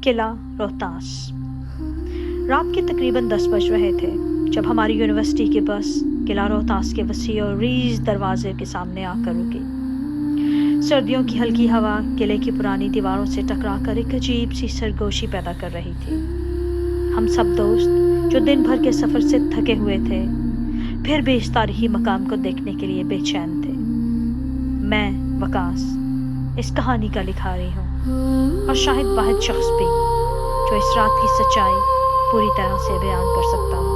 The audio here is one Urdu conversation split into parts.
قلعہ روہتاس۔ رات کے تقریباً 10 بج رہے تھے جب ہماری یونیورسٹی کی بس قلعہ روہتاس کے وسیع اور ریز دروازے کے سامنے آ کر رکی۔ سردیوں کی ہلکی ہوا قلعے کی پرانی دیواروں سے ٹکرا کر ایک عجیب سی سرگوشی پیدا کر رہی تھی۔ ہم سب دوست جو دن بھر کے سفر سے تھکے ہوئے تھے پھر بھی اس تاریخی مقام کو دیکھنے کے لیے بے چین تھے۔ میں وکاس اس کہانی کا لکھاری ہوں اور شاید واحد شخص بھی جو اس رات کی سچائی پوری طرح سے بیان کر سکتا ہوں۔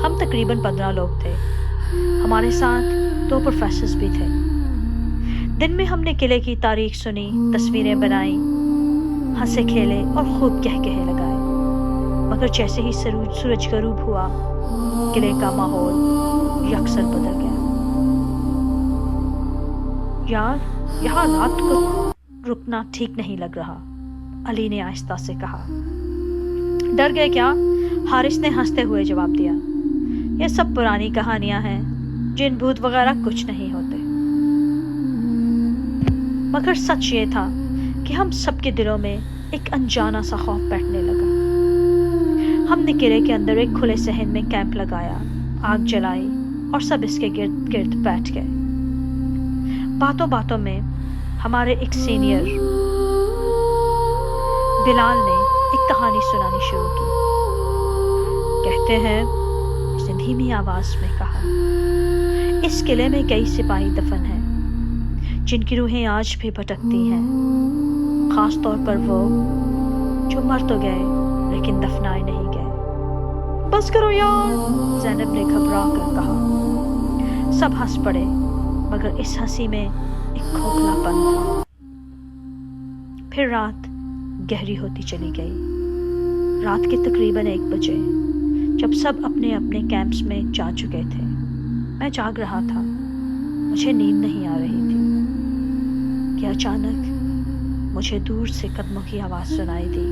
ہم تقریباً 15 لوگ تھے، ہمارے ساتھ 2 پروفیسرز بھی تھے۔ دن میں ہم نے قلعے کی تاریخ سنی، تصویریں بنائیں، ہنسے کھیلے اور خوب کہے لگائے، مگر جیسے ہی سورج غروب ہوا قلعے کا ماحول یکسر بدل گیا۔ یار یہاں رات کو رکنا ٹھیک نہیں لگ رہا، علی نے آہستہ سے کہا۔ ڈر گئے کیا؟ حارث نے ہنستے ہوئے جواب دیا۔ یہ سب پرانی کہانیاں ہیں، جن بھوت وغیرہ کچھ نہیں ہوتے۔ مگر سچ یہ تھا کہ ہم سب کے دلوں میں ایک انجانا سا خوف بیٹھنے لگا۔ ہم نے قلعے کے اندر ایک کھلے صحن میں کیمپ لگایا، آگ جلائی اور سب اس کے گرد گرد بیٹھ گئے۔ باتوں باتوں میں ہمارے ایک سینئر بلال نے ایک کہانی سنانی شروع کی۔ کہتے ہیں، اس نے دھیمی آواز میں کہا، اس قلعے میں کئی سپاہی دفن ہیں جن کی روحیں آج بھی بھٹکتی ہیں، خاص طور پر وہ جو مر تو گئے لیکن دفنائے نہیں گئے۔ بس کرو یار، زینب نے گھبرا کر کہا۔ سب ہنس پڑے، مگر اس ہنسی میں ایک کھوکھلا پن تھا۔ پھر رات گہری ہوتی چلی گئی۔ رات کے تقریباً 1 بجے جب سب اپنے اپنے کیمپس میں جا چکے تھے، میں جاگ رہا تھا، مجھے نیند نہیں آ رہی تھی کہ اچانک مجھے دور سے قدموں کی آواز سنائی دی۔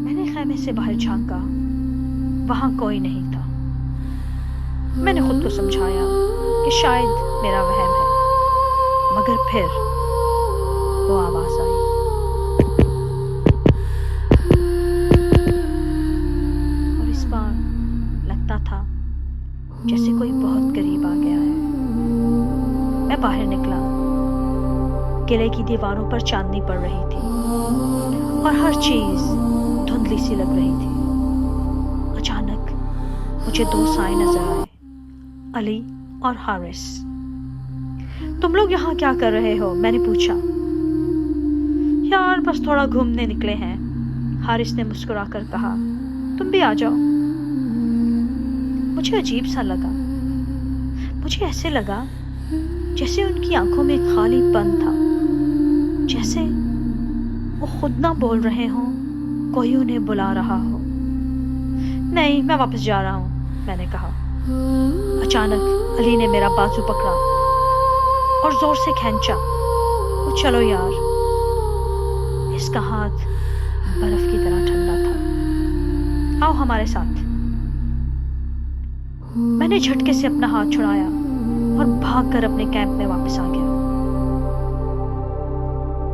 میں نے خیمے سے باہر جھانکا، وہاں کوئی نہیں تھا۔ میں نے خود کو سمجھایا کہ شاید میرا وہم ہے، مگر پھر وہ آواز آئی۔ اور اس بار لگتا تھا جیسے کوئی بہت قریب آ گیا ہے۔ میں باہر نکلا۔ قلعے کی دیواروں پر چاندنی پڑ رہی تھی اور ہر چیز دھندلی سی لگ رہی تھی۔ اچانک مجھے 2 سائے نظر آئے، علی اور حارث۔ تم لوگ یہاں کیا کر رہے ہو؟ میں نے پوچھا۔ یار بس تھوڑا گھومنے نکلے ہیں، حارث نے مسکرا کر کہا۔ تم بھی آ جاؤ۔ مجھے عجیب سا لگا، مجھے ایسے لگا جیسے ان کی آنکھوں میں خالی پن تھا، جیسے وہ خود نہ بول رہے ہوں، کوئی انہیں بلا رہا ہو۔ نہیں، میں واپس جا رہا ہوں، میں نے کہا۔ اچانک علی نے میرا بازو پکڑا اور زور سے کھینچا۔ وہ چلو یار، اس کا ہاتھ برف کی طرح ٹھنڈا تھا۔ آؤ ہمارے ساتھ۔ میں نے جھٹکے سے اپنا ہاتھ چھڑایا اور بھاگ کر اپنے کیمپ میں واپس آ گیا۔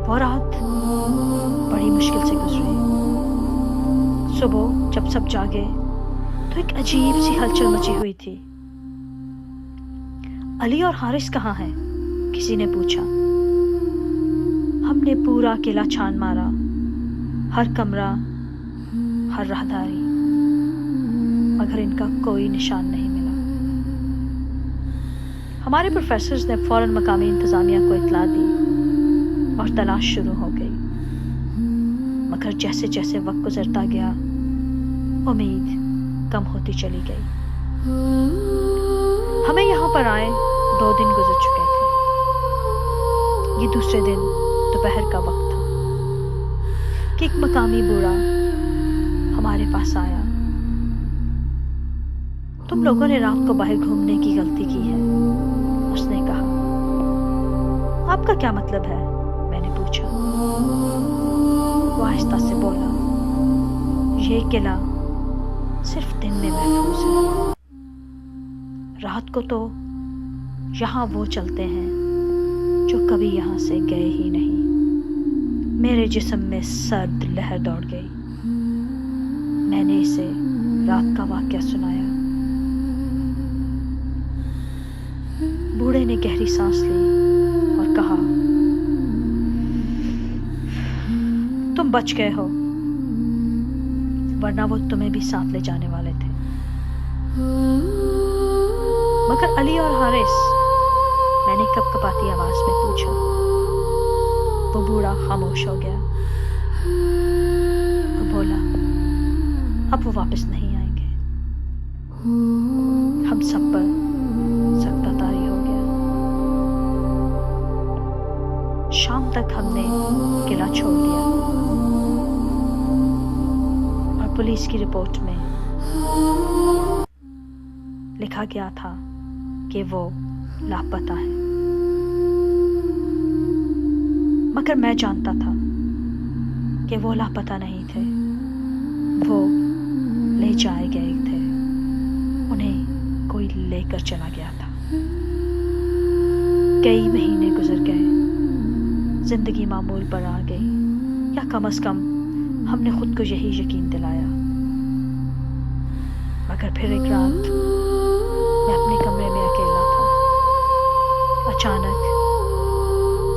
وہ رات بڑی مشکل سے گزری۔ صبح جب سب جاگے تو ایک عجیب سی ہلچل مچی ہوئی تھی۔ علی اور حارث کہاں ہیں؟ کسی نے پوچھا۔ ہم نے پورا قلعہ چھان مارا، ہر کمرہ، ہر راہداری، مگر ان کا کوئی نشان نہیں ملا۔ ہمارے پروفیسرز نے فوراً مقامی انتظامیہ کو اطلاع دی اور تلاش شروع ہو گئی، مگر جیسے جیسے وقت گزرتا گیا امید کم ہوتی چلی گئی۔ ہمیں یہاں پر آئے 2 دن گزر چکے تھے۔ یہ دوسرے دن دوپہر کا وقت تھا کہ ایک مقامی بوڑھا ہمارے پاس آیا۔ تم لوگوں نے رات کو باہر گھومنے کی غلطی کی ہے، اس نے کہا۔ آپ کا کیا مطلب ہے؟ میں نے پوچھا۔ وہ آہستہ سے بولا، یہ قلعہ صرف دن میں محفوظ ہے، رات کو تو یہاں وہ چلتے ہیں جو کبھی یہاں سے گئے ہی نہیں۔ میرے جسم میں سرد لہر دوڑ گئی۔ میں نے اسے رات کا واقعہ سنایا۔ بوڑھے نے گہری سانس لی اور کہا، تم بچ گئے ہو، ورنہ وہ تمہیں بھی ساتھ لے جانے والے تھے۔ مگر علی اور حارث؟ میں نے کپ کپاتی آواز میں پوچھا۔ وہ بوڑھا خاموش ہو گیا اور بولا، اب وہ واپس نہیں آئیں گے۔ ہم سب پر سکتہ طاری ہو گیا۔ شام تک ہم نے قلعہ چھوڑ دیا اور پولیس کی رپورٹ میں لکھا گیا تھا کہ وہ لاپتہ ہیں۔ مگر میں جانتا تھا کہ وہ لاپتہ نہیں تھے، وہ لے جائے گئے تھے، انہیں کوئی لے کر چلا گیا تھا۔ کئی مہینے گزر گئے، زندگی معمول پر آ گئی، یا کم از کم ہم نے خود کو یہی یقین دلایا۔ مگر پھر ایک رات میں اپنے کمرے میں اکیلا تھا۔ اچانک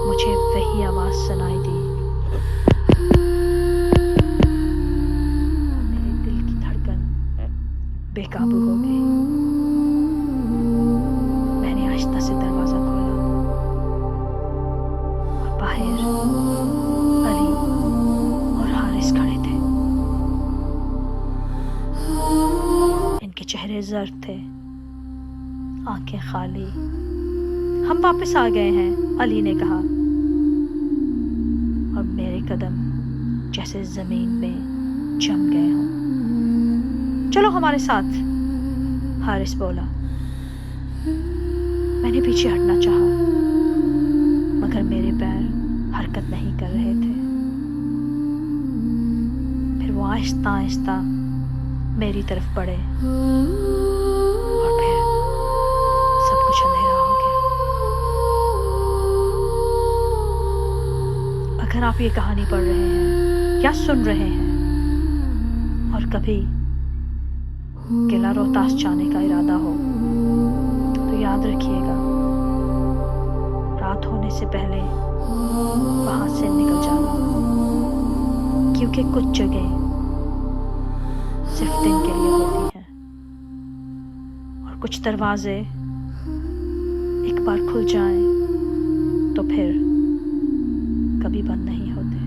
مجھے وہی آواز سنائی دی اور میرے دل کی دھڑکن بے قابو ہو گئی۔ میں نے آہستہ سے دروازہ کھولا اور باہر علی اور حارث کھڑے تھے۔ ان کے چہرے زرد تھے، آنکھیں خالی۔ ہم واپس آ گئے ہیں، علی نے کہا، اور میرے قدم جیسے زمین میں جم گئے ہوں۔ چلو ہمارے ساتھ، حارث بولا۔ میں نے پیچھے ہٹنا چاہا، مگر میرے پیر حرکت نہیں کر رہے تھے۔ پھر وہ آہستہ آہستہ میری طرف بڑھے اور پھر سب کچھ اندھیرا ہو گیا۔ اگر آپ یہ کہانی پڑھ رہے ہیں یا سن رہے ہیں اور کبھی قلعہ روہتاس جانے کا ارادہ ہو تو یاد رکھیے گا، رات ہونے سے پہلے وہاں سے نکل جانا، کیونکہ کچھ جگہیں صرف دن کے لیے ہوتی ہیں اور کچھ دروازے ایک بار کھل جائیں تو پھر کبھی بند نہیں ہوتے۔